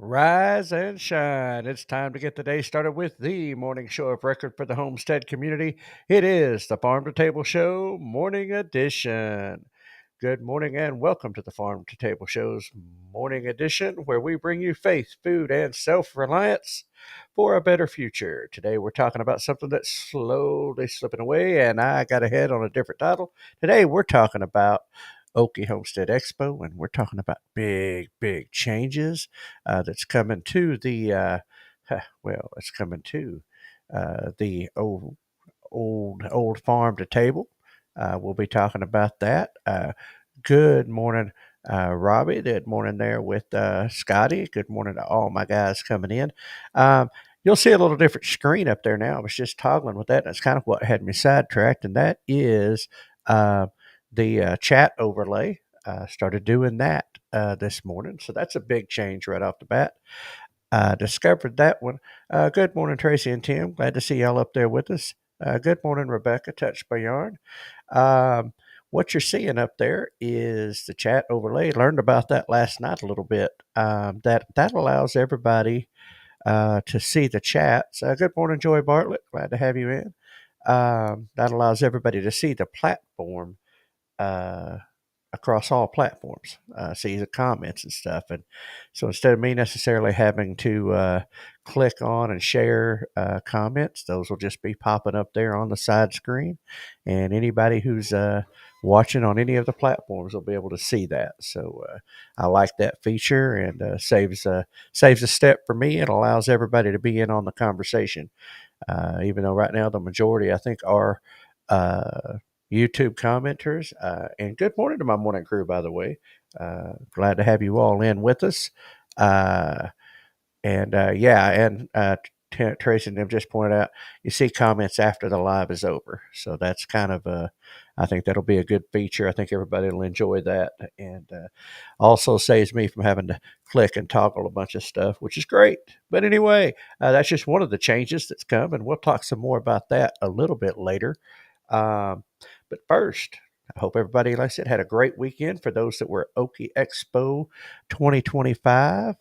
Rise and shine. It's time to get the day started with the morning show of record for the Homestead community. It is the Farm to Table Show Morning Edition. Good morning and welcome to the Farm to Table Show's Morning Edition, where we bring you faith, food, and self reliance for a better future. Today we're talking about something that's slowly slipping away, and I got ahead on a different title. Today we're talking about Okie Homestead Expo, and we're talking about big changes that's coming to it's coming to the old farm to table. We'll be talking about that. Good morning, Robbie. Good morning there with Scotty. Good morning to all my guys coming in. You'll see a little different screen up there now. I was just toggling with that, and it's kind of what had me sidetracked, and that is the chat overlay. Started doing that this morning, so that's a big change right off the bat. Discovered that one. Good morning, Tracy and Tim. Glad to see y'all up there with us. Good morning, Rebecca, Touched by Yarn. Um, what you're seeing up there is the chat overlay. Learned about that last night a little bit. That allows everybody to see the chats. Good morning, Joy Bartlett. Glad to have you in. That allows everybody to see the platform uh, across all platforms, see the comments and stuff. And so instead of me necessarily having to click on and share comments, those will just be popping up there on the side screen. And anybody who's watching on any of the platforms will be able to see that. So I like that feature, and saves a step for me. It allows everybody to be in on the conversation. Even though right now the majority, I think, are YouTube commenters. And good morning to my morning crew, by the way. Glad to have you all in with us. Uh, Tracy and them just pointed out, you see comments after the live is over. So that's kind of I think that'll be a good feature. I think everybody will enjoy that. And also saves me from having to click and toggle a bunch of stuff, which is great. But anyway, that's just one of the changes that's come, and we'll talk some more about that a little bit later. But first, I hope everybody, like I said, had a great weekend. For those that were at Okie Expo 2025,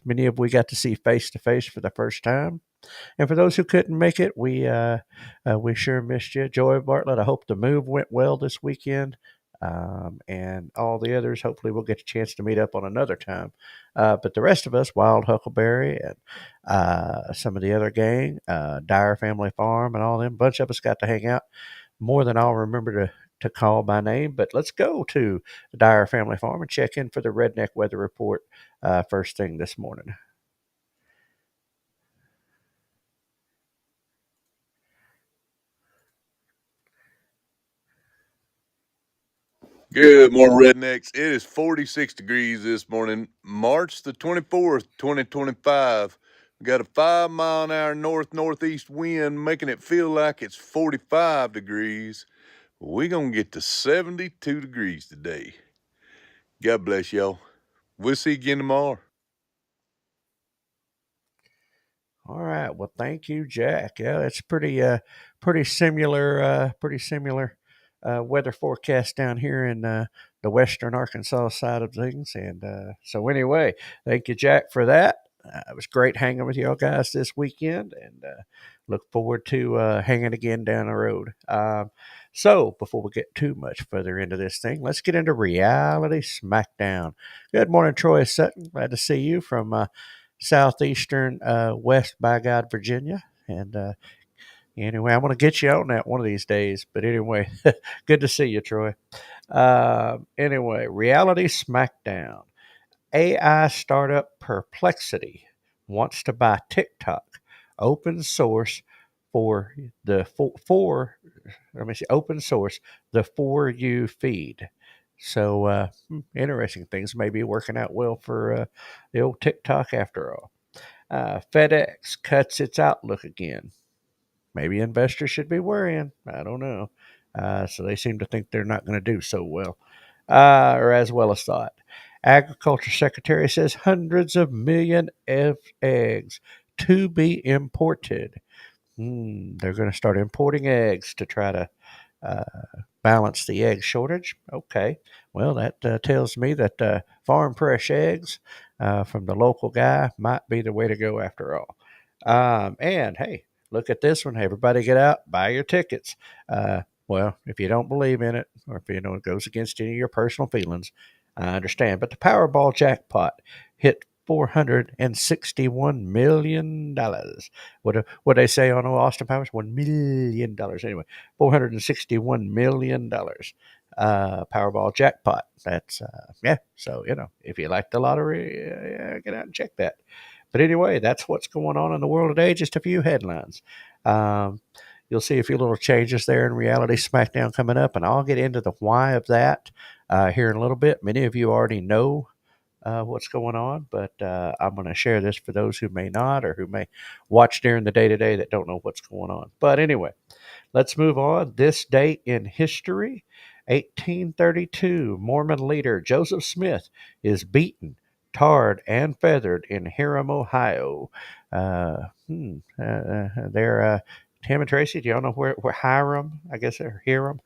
many of we got to see face to face for the first time. And for those who couldn't make it, we sure missed you. Joy Bartlett, I hope the move went well this weekend. And all the others, hopefully we'll get a chance to meet up on another time. But the rest of us, Wild Huckleberry and some of the other gang, Dyer Family Farm and all them, bunch of us got to hang out more than I'll remember to call by name. But let's go to the Dyer Family Farm and check in for the Redneck Weather Report first thing this morning. Good morning, Rednecks. It is 46 degrees this morning, March the 24th, 2025. We got a 5-mile-an-hour north-northeast wind, making it feel like it's 45 degrees. We're going to get to 72 degrees today. God bless y'all. We'll see you again tomorrow. All right. Well, thank you, Jack. Yeah, it's pretty similar weather forecast down here in the western Arkansas side of things. And so, anyway, thank you, Jack, for that. It was great hanging with y'all guys this weekend, and look forward to hanging again down the road. So, before we get too much further into this thing, let's get into Reality Smackdown. Good morning, Troy Sutton. Glad to see you from southeastern West by God, Virginia. And anyway, I'm going to get you on that one of these days. But anyway, good to see you, Troy. Anyway, Reality Smackdown. AI startup Perplexity wants to buy TikTok. Open source for the let me see, open source the For You feed. So interesting things may be working out well for the old TikTok after all. FedEx cuts its outlook again. Maybe investors should be worrying. I don't know. So they seem to think they're not going to do so well, or as well as thought. Agriculture Secretary says hundreds of million eggs to be imported. They're going to start importing eggs to try to uh, balance the egg shortage. Okay, well that tells me that farm fresh eggs from the local guy might be the way to go after all. And hey, look at this one. Everybody get out, buy your tickets. Well, if you don't believe in it, or if it goes against any of your personal feelings, I understand. But the Powerball jackpot hit $461 million. What they say on Austin Powers? $1 million. Anyway, $461 million. Powerball jackpot. That's yeah. So if you like the lottery, get out and check that. But anyway, that's what's going on in the world today. Just a few headlines. Um, you'll see a few little changes there in Reality SmackDown coming up, and I'll get into the why of that here in a little bit. Many of you already know what's going on, but I'm going to share this for those who may not or who may watch during the day to day that don't know what's going on. But anyway, let's move on. This day in history, 1832, Mormon leader Joseph Smith is beaten, tarred, and feathered in Hiram, Ohio. They're Tim and Tracy. Do y'all know where Hiram? I guess they're Hiram,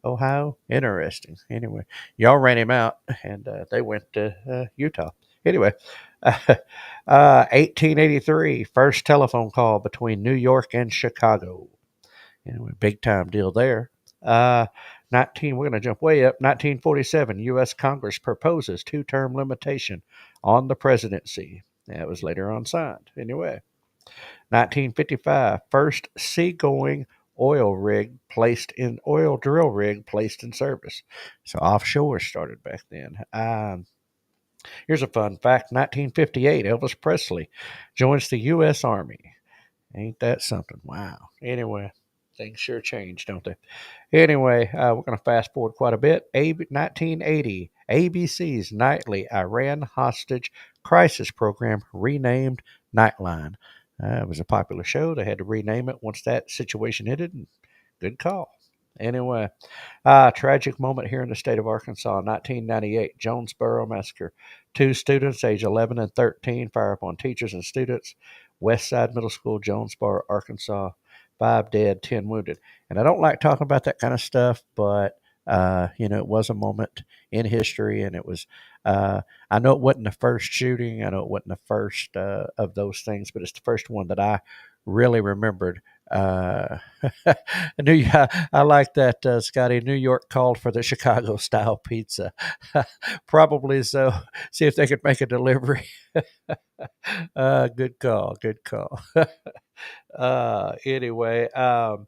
Ohio. Interesting. Anyway, y'all ran him out, and they went to Utah. Anyway, 1883, first telephone call between New York and Chicago. Anyway, big time deal there. 19. We're going to jump way up. 1947, U.S. Congress proposes two-term limitation on the presidency. That was later on signed. Anyway, 1955, first seagoing oil drill rig placed in service. So offshore started back then. Here's a fun fact. 1958, Elvis Presley joins the U.S. Army. Ain't that something? Wow. Anyway, things sure change, don't they? Anyway, we're going to fast forward quite a bit. 1980, ABC's nightly Iran hostage crisis program renamed Nightline. It was a popular show. They had to rename it once that situation ended. And good call. Anyway, tragic moment here in the state of Arkansas, 1998, Jonesboro massacre. Two students, age 11 and 13, fire upon teachers and students. Westside Middle School, Jonesboro, Arkansas. 5 dead, 10 wounded. And I don't like talking about that kind of stuff, but it was a moment in history, and it was. I know it wasn't the first shooting. I know it wasn't the first of those things, but it's the first one that I really remembered. I like that, Scotty. New York called for the Chicago style pizza. Probably so. See if they could make a delivery. Good call. Good call. Anyway, no,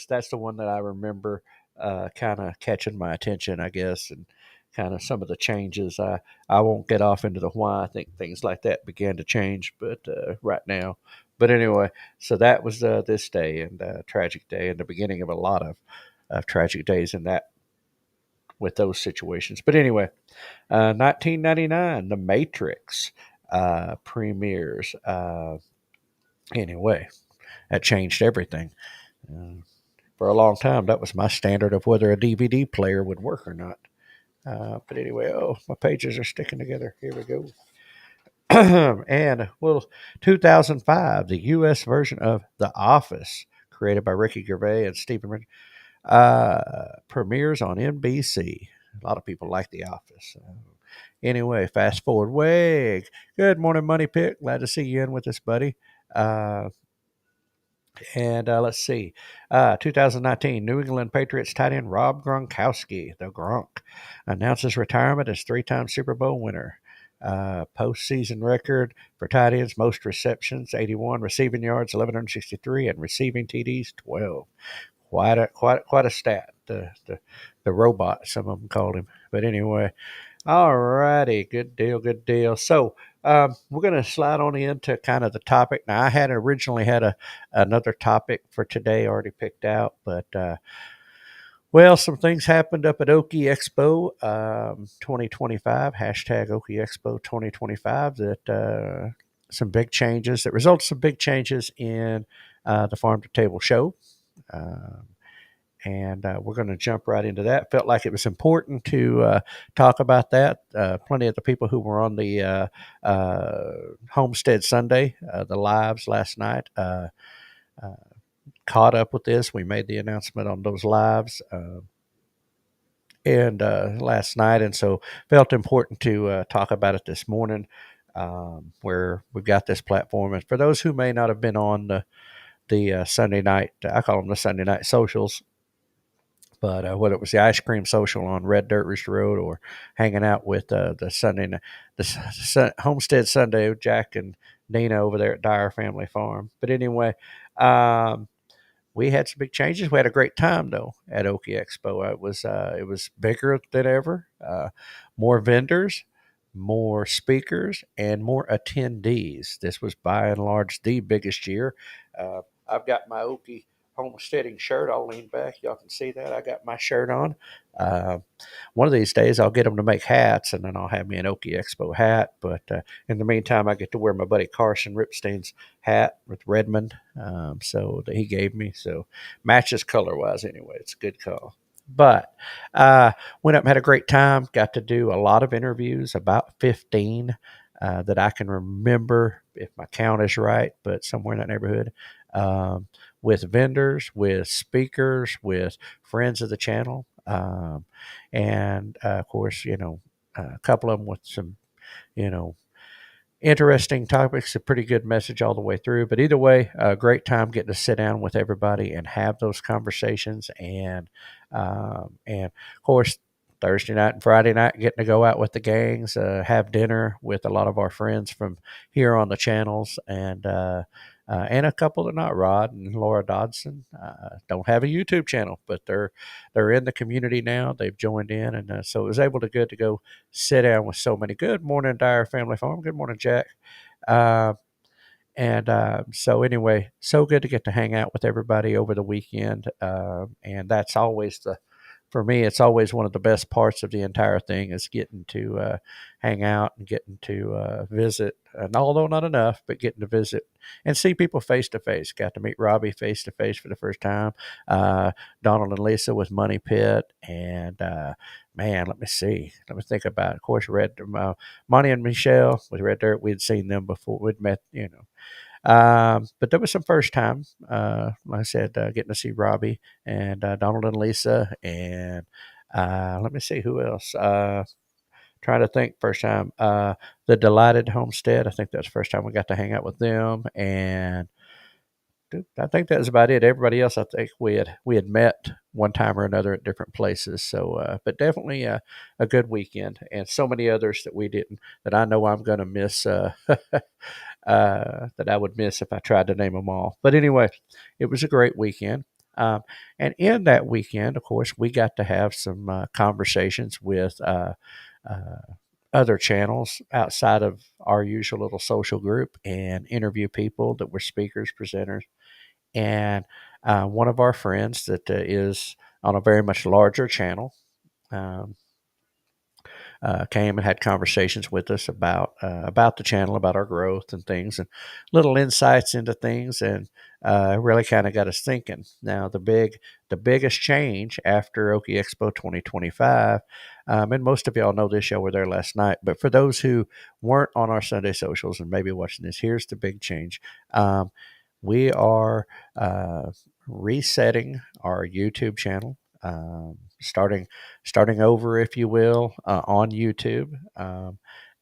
that's the one that I remember kind of catching my attention, I guess, and kind of some of the changes. I won't get off into the why I think things like that began to change, but right now. But anyway, so that was this day and tragic day and the beginning of a lot of tragic days in that with those situations. But anyway, 1999, The Matrix premieres. Anyway, that changed everything. For a long time, that was my standard of whether a DVD player would work or not. But anyway, my pages are sticking together. Here we go. And 2005, the U.S. version of The Office, created by Ricky Gervais and Stephen premieres on NBC. A lot of people like The Office. Anyway, fast forward way. Good morning, Money Pick. Glad to see you in with us, buddy. And let's see. 2019, New England Patriots tight end Rob Gronkowski, the Gronk, announces retirement as three-time Super Bowl winner. Postseason record for tight ends, most receptions, 81, receiving yards, 1,163, and receiving TDs, 12. Quite a stat. The robot, some of them called him. But anyway, all righty, good deal. So we're going to slide on into kind of the topic. Now, I had originally had another topic for today already picked out, but some things happened up at Okie Expo 2025, hashtag Okie Expo 2025, that some big changes, that resulted in some big changes in the Farm2Table Show. And we're going to jump right into that. Felt like it was important to talk about that. Plenty of the people who were on the Homestead Sunday, the lives last night, caught up with this. We made the announcement on those lives. and last night, and so felt important to talk about it this morning. Where we've got this platform, and for those who may not have been on the Sunday night, I call them the Sunday night socials, but whether it was the ice cream social on Red Dirt Rooster Road or hanging out with the Homestead Sunday with Jack and Nina over there at Dyer Family Farm. But anyway, um, we had some big changes. We had a great time though at Okie Expo. It was bigger than ever, more vendors, more speakers, and more attendees. This was by and large the biggest year. I've got my Okie homesteading shirt. I'll lean back. Y'all can see that. I got my shirt on. Uh, One of these days, I'll get them to make hats, and then I'll have me an Okie Expo hat. But in the meantime, I get to wear my buddy Carson Ripstein's hat with Redmond, so that he gave me. So matches color wise, anyway. It's a good call. But went up and had a great time. Got to do a lot of interviews, about 15 that I can remember, if my count is right, but somewhere in that neighborhood. With vendors, with speakers, with friends of the channel, and of course, a couple of them with some, you know, interesting topics, a pretty good message all the way through. But either way, a great time getting to sit down with everybody and have those conversations. And of course, Thursday night and Friday night, getting to go out with the gangs, have dinner with a lot of our friends from here on the channels, and a couple that not Rod and Laura Dodson don't have a YouTube channel, but they're in the community now. They've joined in, and so it was able to good to go sit down with so many. Good morning, Dyer Family Farm. Good morning, Jack. Uh, and so anyway, so good to get to hang out with everybody over the weekend, and that's always the for me, it's always one of the best parts of the entire thing is getting to hang out and getting to visit. And although not enough, but getting to visit and see people face to face. Got to meet Robbie face to face for the first time. Donald and Lisa with Money Pit, and man, let me see. Let me think about it. Of course, Monty and Michelle with Red Dirt. We'd seen them before. We'd met, but there was some first time, like I said, getting to see Robbie and Donald and Lisa, and let me see who else. Trying to think, first time, the Delighted Homestead. I think that's the first time we got to hang out with them, and I think that was about it. Everybody else, I think we had met one time or another at different places. So, but definitely a good weekend, and so many others that we didn't that I know I'm going to miss. That I would miss if I tried to name them all. But anyway, it was a great weekend. And in that weekend, of course, we got to have some conversations with other channels outside of our usual little social group and interview people that were speakers, presenters. And one of our friends that is on a very much larger channel. Um, Came and had conversations with us about the channel, about our growth and things, and little insights into things, and really kind of got us thinking. Now, the biggest change after Okie Expo 2025, and most of y'all know this, y'all were there last night, but for those who weren't on our Sunday socials and maybe watching this, here's the big change. We are resetting our YouTube channel. Starting over, if you will, on YouTube.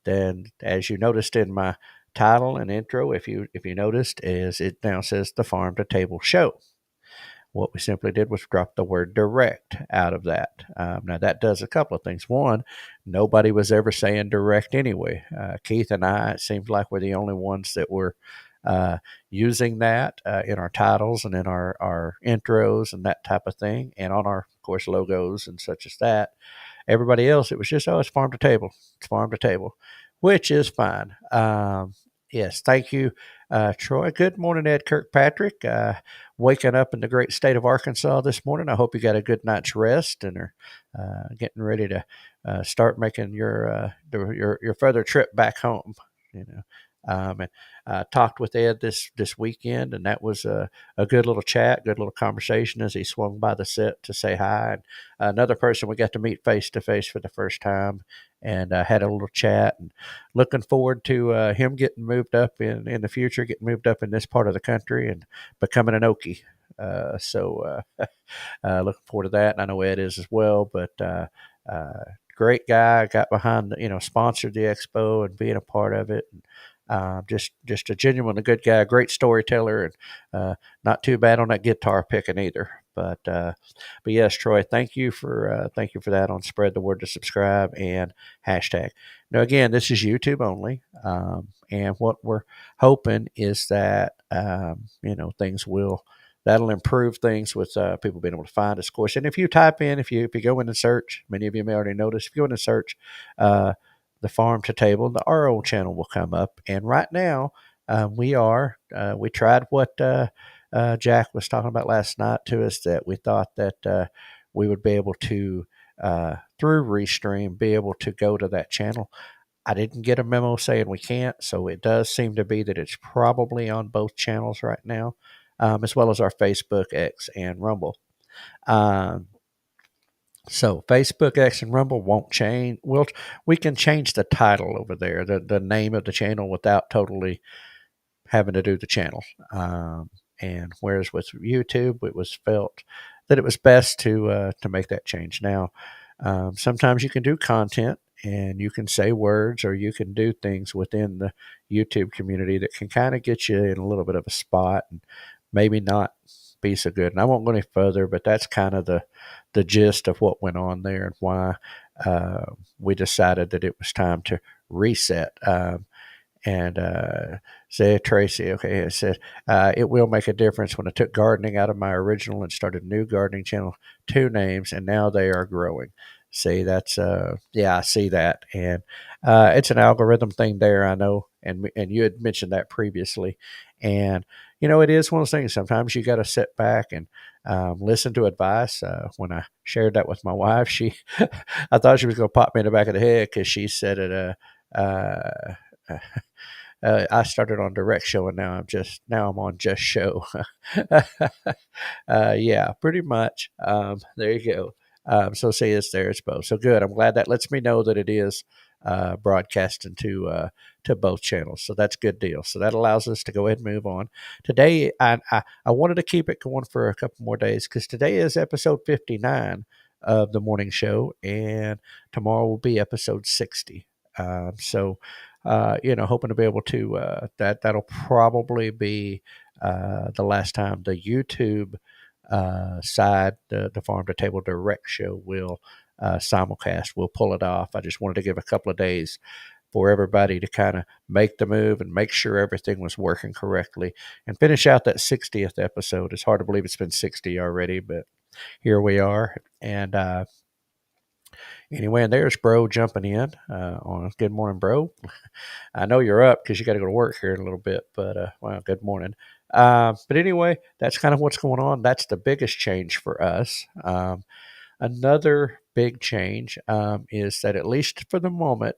Then, as you noticed in my title and intro, if you noticed, is it now says the Farm to Table Show. What we simply did was drop the word direct out of that. Now, that does a couple of things. One, nobody was ever saying direct anyway. Keith and I, it seems like we're the only ones that were using that in our titles and in our intros and that type of thing, and on our, of course, logos and such as that. Everybody else, it was just, oh, it's farm to table. It's farm to table, which is fine. Yes, thank you, Troy. Good morning, Ed Kirkpatrick. Waking up in the great state of Arkansas this morning. I hope you got a good night's rest and are getting ready to start making your further trip back home. You know, And talked with Ed this weekend, and that was a good little chat, good little conversation as he swung by the set to say hi. And another person we got to meet face to face for the first time, and had a little chat. And looking forward to him getting moved up in the future, getting moved up in this part of the country, and becoming an Okie. Looking forward to that. And I know Ed is as well, but uh, great guy. Got behind, sponsored the expo and being a part of it. And, just a genuinely good guy, great storyteller, and not too bad on that guitar picking either. But yes, Troy, thank you for that on spread the word to subscribe and hashtag. Now again, this is YouTube only, and what we're hoping is that things will that'll improve things with people being able to find us. Of course, and if you type in, if you go in and search, many of you may already notice, if you go in and search the Farm to Table, the RO channel will come up. And right now, we tried what Jack was talking about last night to us, that we thought that we would be able to, through Restream, be able to go to that channel. I didn't get a memo saying we can't, so it does seem to be that it's probably on both channels right now, as well as our Facebook, X, and Rumble. So Facebook, X, and Rumble won't change. We can change the title over there, the name of the channel, without totally having to do the channel. And whereas with YouTube, it was felt that it was best to make that change. Now, sometimes you can do content and you can say words, or you can do things within the YouTube community that can kind of get you in a little bit of a spot and maybe not be so good. And I won't go any further, but that's kind of the gist of what went on there and why we decided that it was time to reset. And said Tracy, okay, I said, it will make a difference when I took gardening out of my original and started a new gardening channel, 2 names, and now they are growing. See, that's, yeah, I see that. And it's an algorithm thing there, I know. And you had mentioned that previously. And, it is one of those things. Sometimes you got to sit back and listen to advice. When I shared that with my wife, I thought she was going to pop me in the back of the head because she said it, I started on Direct Show, and now I'm on Just Show. Yeah, pretty much. There you go. So see, it's there, it's both. So good. I'm glad that lets me know that it is broadcasting to both channels. So that's a good deal. So that allows us to go ahead and move on. Today, I wanted to keep it going for a couple more days because today is episode 59 of the morning show, and tomorrow will be episode 60. Hoping to be able to, that'll probably be the last time the YouTube side, the Farm to Table Direct Show will simulcast. We'll pull it off. I just wanted to give a couple of days for everybody to kind of make the move and make sure everything was working correctly and finish out that 60th episode. It's hard to believe it's been 60 already, but here we are. And anyway, and there's Bro jumping in on good morning, Bro. I know you're up because you got to go to work here in a little bit, but wow, good morning. But anyway, that's kind of what's going on. That's the biggest change for us. Another big change is that, at least for the moment,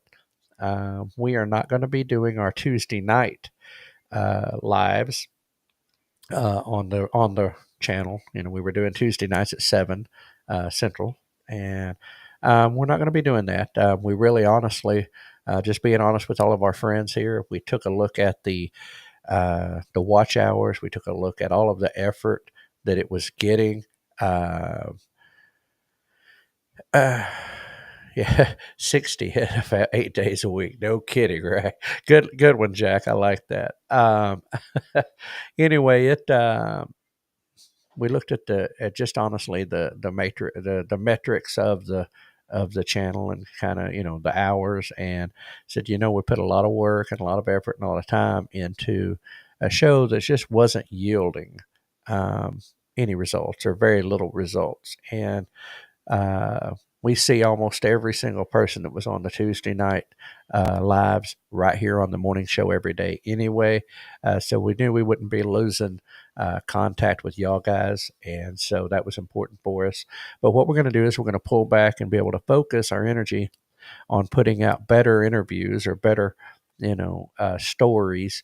we are not going to be doing our Tuesday night lives on the channel. We were doing Tuesday nights at 7 Central, and we're not going to be doing that. We really, honestly, just being honest with all of our friends here, we took a look at the watch hours. We took a look at all of the effort that it was getting. Yeah, 60 about 8 days a week. No kidding, right? Good one, Jack. I like that. Anyway, we looked at just honestly the metrics of the channel, and kind of the hours, and said we put a lot of work and a lot of effort and a lot of time into a show that just wasn't yielding any results, or very little results. And we see almost every single person that was on the Tuesday night lives right here on the morning show every day anyway. So we knew we wouldn't be losing contact with y'all guys. And so that was important for us. But what we're going to do is we're going to pull back and be able to focus our energy on putting out better interviews, or better stories.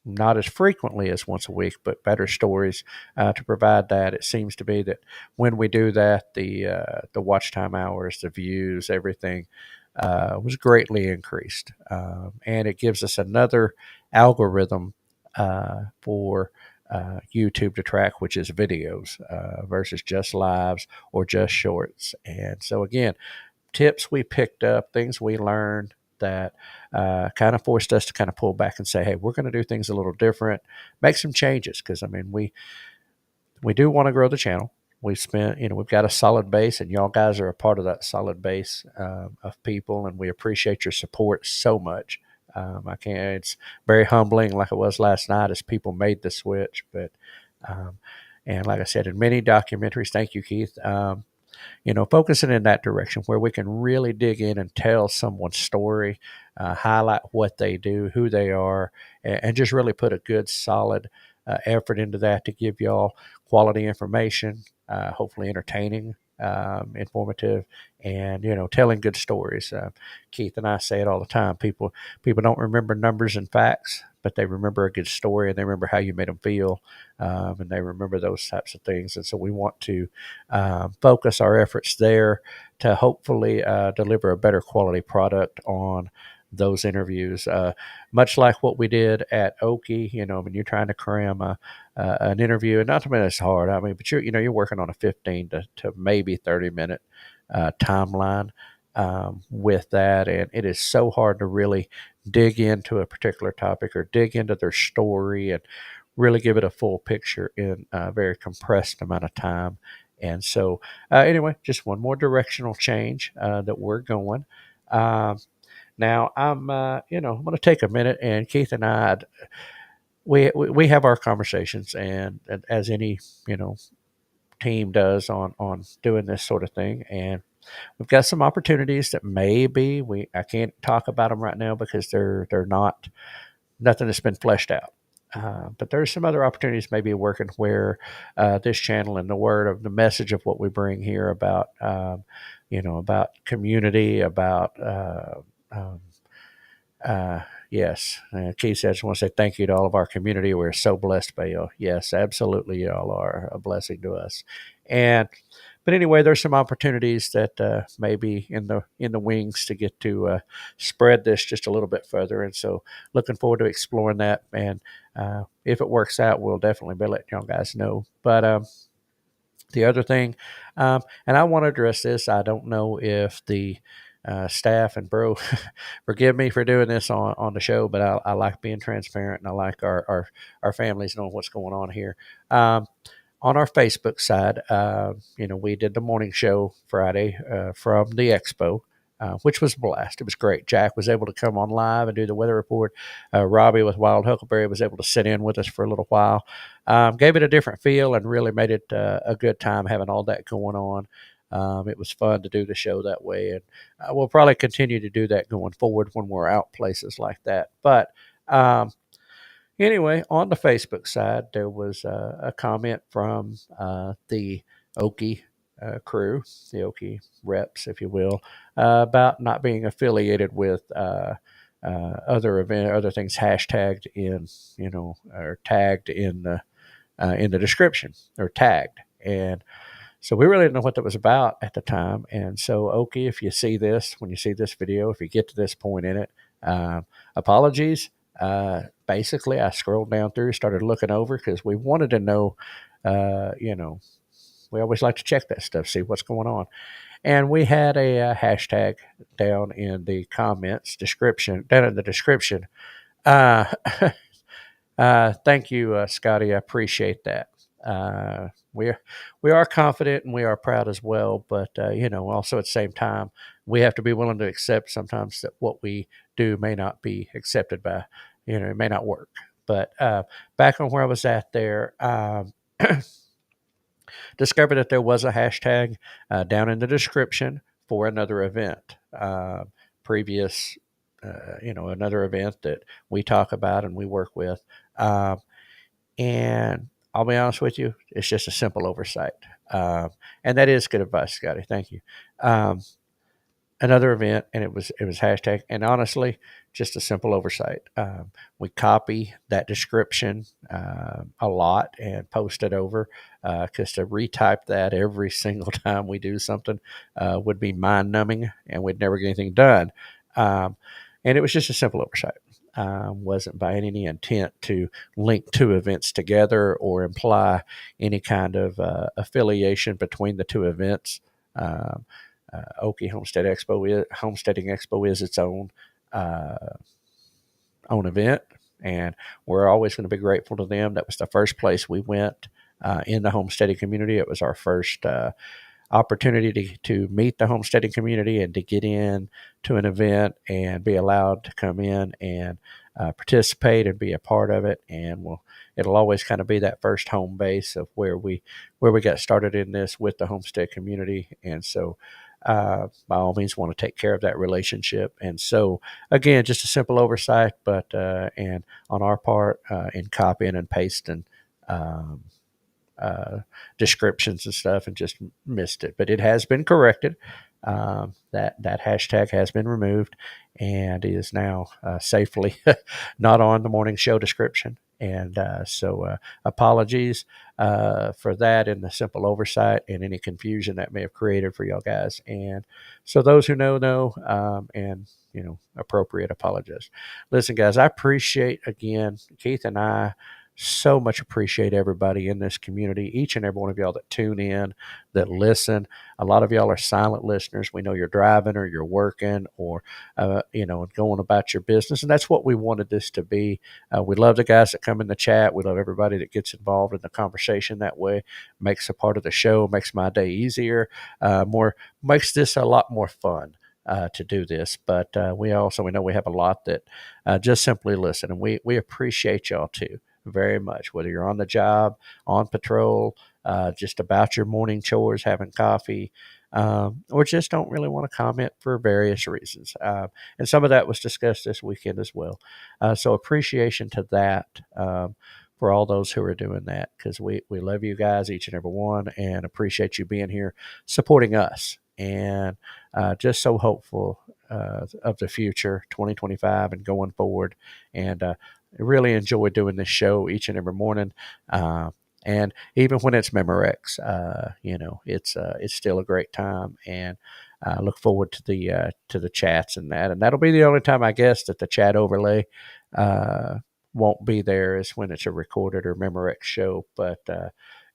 Not as frequently as once a week, but better stories to provide that. It seems to be that when we do that, the watch time hours, the views, everything was greatly increased, and it gives us another algorithm for YouTube to track, which is videos versus just lives or just shorts. And so again, tips we picked up, things we learned that kind of forced us to kind of pull back and say, hey, we're going to do things a little different, make some changes. Because, I mean, we do want to grow the channel. We've got a solid base, and y'all guys are a part of that solid base of people, and we appreciate your support so much. It's very humbling, like it was last night, as people made the switch. But, and like I said, in many documentaries, thank you, Keith. Focusing in that direction where we can really dig in and tell someone's story, highlight what they do, who they are, and just really put a good, solid effort into that to give y'all quality information, hopefully entertaining, informative, and telling good stories. Keith and I say it all the time. People don't remember numbers and facts, but they remember a good story, and they remember how you made them feel, and they remember those types of things. And so we want to focus our efforts there to hopefully deliver a better quality product on those interviews, much like what we did at Okie. When you're trying to cram an interview, and not to mention it's hard. I mean, but you're working on a 15 to maybe 30-minute timeline with that, and it is so hard to really dig into a particular topic or dig into their story and really give it a full picture in a very compressed amount of time. And so, anyway, just one more directional change that we're going. Now, I'm going to take a minute, and Keith and I, we have our conversations, and as any, team does on doing this sort of thing, and we've got some opportunities that maybe I can't talk about them right now because they're not nothing that's been fleshed out. But there's some other opportunities maybe working where this channel and the message of what we bring here about, about community, about, um, yes. Keith said, I just want to say thank you to all of our community. We're so blessed by you. Yes, absolutely. Y'all are a blessing to us. But anyway, there's some opportunities that maybe in the wings to get to spread this just a little bit further, and so looking forward to exploring that. And if it works out, we'll definitely be letting y'all guys know. But the other thing, and I want to address this. I don't know if the staff and bro forgive me for doing this on the show, but I like being transparent, and I like our families knowing what's going on here. On our Facebook side, we did the morning show Friday from the Expo, which was a blast. It was great. Jack was able to come on live and do the weather report. Robbie with Wild Huckleberry was able to sit in with us for a little while. Gave it a different feel and really made it a good time having all that going on. It was fun to do the show that way, and we'll probably continue to do that going forward when we're out places like that. But anyway, on the Facebook side, there was a comment from the Okie crew, the Okie reps, if you will, about not being affiliated with other things hashtagged in, or tagged in the description, or tagged. And so we really didn't know what that was about at the time. And so, Okie, if you see this, when you see this video, if you get to this point in it, apologies. Basically, I scrolled down through, started looking over because we wanted to know, we always like to check that stuff, see what's going on. And we had a hashtag down in the comments down in the description. Uh, Thank you, Scotty. I appreciate that. We are confident and we are proud as well, but also at the same time, we have to be willing to accept sometimes that what we do may not be accepted by, it may not work. But back on where I was at there, discovered that there was a hashtag down in the description for another event, previous, another event that we talk about and we work with. And I'll be honest with you, it's just a simple oversight. And that is good advice, Scotty. Thank you. Another event, and it was hashtag. And honestly, just a simple oversight. We copy that description a lot and post it over because to retype that every single time we do something would be mind numbing and we'd never get anything done. And it was just a simple oversight. Wasn't by any intent to link two events together or imply any kind of affiliation between the two events. Okie Homesteading Expo is its uh, own event, and we're always going to be grateful to them. That was the first place we went in the homesteading community. It was our first opportunity to meet the homesteading community and to get in to an event and be allowed to come in and participate and be a part of it. And it'll always kind of be that first home base of where we got started in this with the homestead community. And so by all means want to take care of that relationship. And so again, just a simple oversight, but and on our part in copying and pasting um, descriptions and stuff and just missed it. But it has been corrected. That hashtag has been removed and is now safely not on the morning show description. And so apologies for that and the simple oversight and any confusion that may have created for y'all guys. And so those who know, and appropriate apologies. Listen, guys, I appreciate again, Keith and I so much appreciate everybody in this community, each and every one of y'all that tune in, that listen. A lot of y'all are silent listeners. We know you're driving or you're working or, going about your business. And that's what we wanted this to be. We love the guys that come in the chat. We love everybody that gets involved in the conversation that way. Makes a part of the show, makes my day easier, makes this a lot more fun. To do this, but we know we have a lot that just simply listen, and we appreciate y'all too very much, whether you're on the job, on patrol, just about your morning chores, having coffee, or just don't really want to comment for various reasons. And some of that was discussed this weekend as well. So appreciation to that for all those who are doing that, because we love you guys, each and every one, and appreciate you being here supporting us. And just so hopeful of the future, 2025 and going forward. And I really enjoy doing this show each and every morning. And even when it's Memorex, it's still a great time. And I look forward to the chats and that. And that'll be the only time, I guess, that the chat overlay won't be there is when it's a recorded or Memorex show. But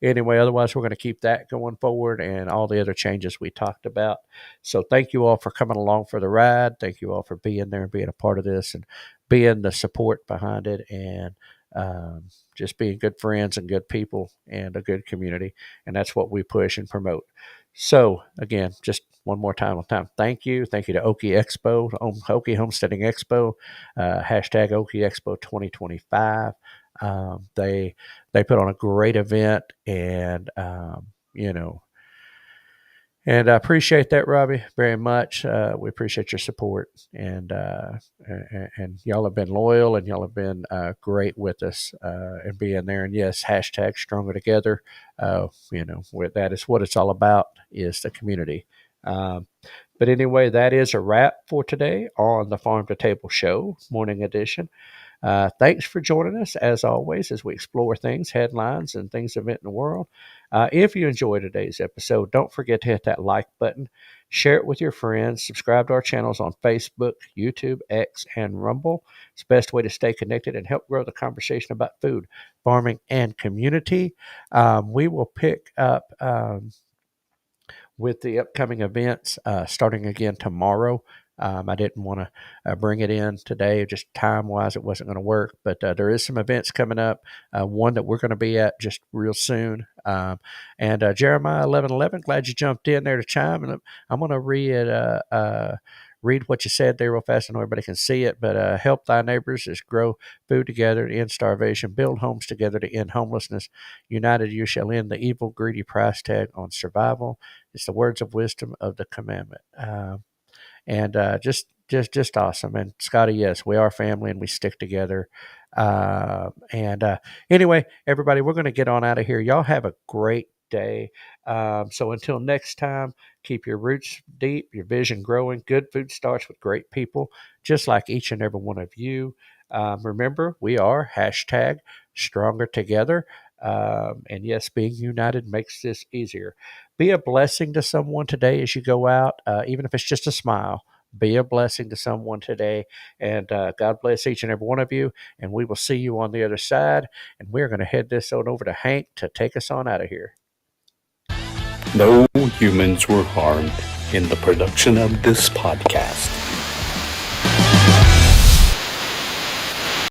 anyway, otherwise, we're going to keep that going forward and all the other changes we talked about. So thank you all for coming along for the ride. Thank you all for being there and being a part of this and being the support behind it and just being good friends and good people and a good community. And that's what we push and promote. So again, just one more time. Thank you. Thank you to Okie Expo, Okie Homesteading Expo, hashtag Okie Expo 2025. They put on a great event and, and I appreciate that, Robbie, very much. We appreciate your support, and y'all have been loyal, and y'all have been great with us and being there. And yes, hashtag Stronger Together. That is what it's all about, is the community. But anyway, that is a wrap for today on the Farm to Table Show, morning edition. Thanks for joining us, as always, as we explore things, headlines, and things event in the world. If you enjoyed today's episode, don't forget to hit that like button, share it with your friends, subscribe to our channels on Facebook, YouTube, X, and Rumble. It's the best way to stay connected and help grow the conversation about food, farming, and community. We will pick up with the upcoming events starting again tomorrow. I didn't want to bring it in today, just time-wise, it wasn't going to work. But there is some events coming up, one that we're going to be at just real soon. And Jeremiah 11:11, glad you jumped in there to chime. And I'm going to read what you said there real fast. I know everybody can see it, but help thy neighbors is grow food together to end starvation, build homes together to end homelessness. United you shall end the evil, greedy price tag on survival. It's the words of wisdom of the commandment. And just awesome. And Scotty, yes, we are family and we stick together. Anyway, everybody, we're going to get on out of here. Y'all have a great day. So until next time, keep your roots deep, your vision growing. Good food starts with great people, just like each and every one of you. Remember, we are hashtag stronger together. And yes, being united makes this easier. Be a blessing to someone today as you go out, even if it's just a smile. Be a blessing to someone today. And God bless each and every one of you. And we will see you on the other side. And we're going to head this on over to Hank to take us on out of here. No humans were harmed in the production of this podcast.